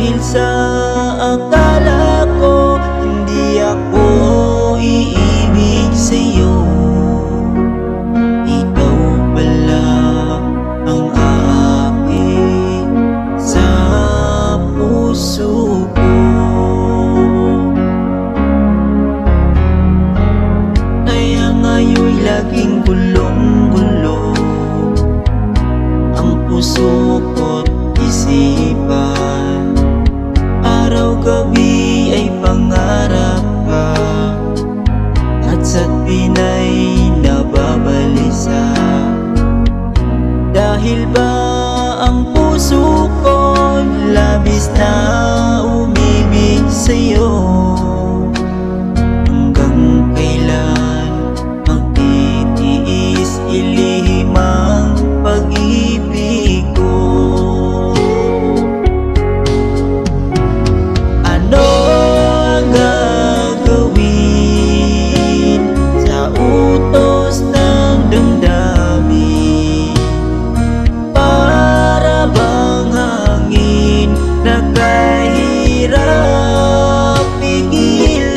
Dahil sa akala ko hindi ako iibig sa'yo, ikaw pala ang aakit sa puso ko. Kaya ngayon'y laging gulong-gulo ang puso ko't isipan. Araw-gabi ay pangarap ka at sa pinay nababalisa. Dahil ba ang puso ko labis na umibig sa'yo? Hanggang kailan magtitiis ilihim ang pag-ibig ko? Ano ang gagawin sa utos ng damdamin? Para bang hangin na kahirap pigilin?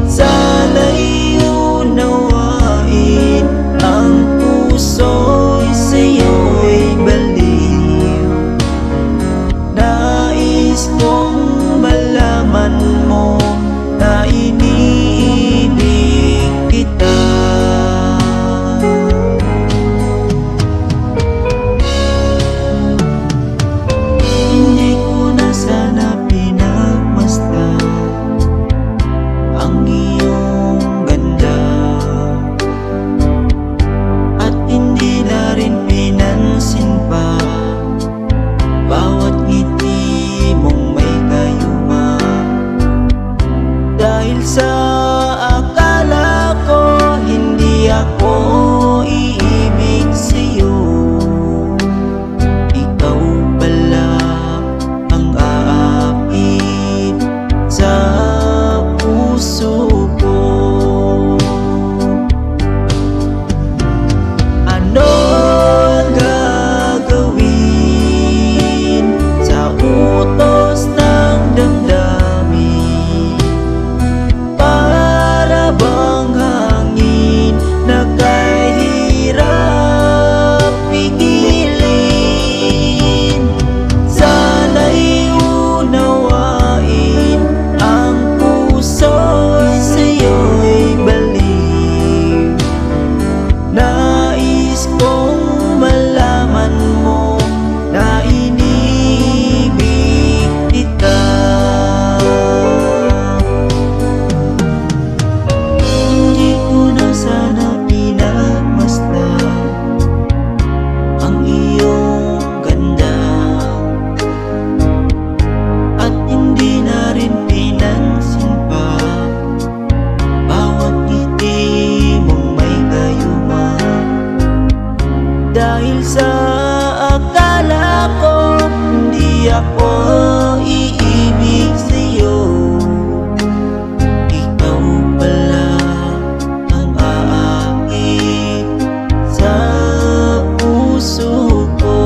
Sana'y unawain ang puso'y sa'yo'y baliw. Nais kong malaman mo na iniibig kita. Hindi ko na sana pinagmasdan ang iyong ganda, at hindi na rin pinansin pa bawat ngiti mong may gayuma. Dahil sa akala ko hindi ako iibig sa'yo, ikaw pala ang aakit sa puso ko. Ano ang gagawin sa utos ng damdamin? Para bang hangin na kahirap pigilin? Sana'y unawain ang puso'y sa'yo'y baliw. Nais kong malaman mo na iniibig kita. Hindi ko na sana pinagmasdan ang iyong ganda, at hindi na rin pinansin pa bawat ngiti mong may gayuma. Dahil sa akala ko hindi ako iibig sa'yo, ikaw pala ang aakit sa puso ko.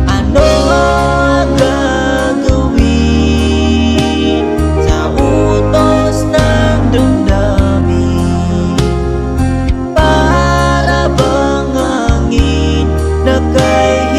Ano ang gagawin sa utos ng damdamin? Para bang hangin na kahirap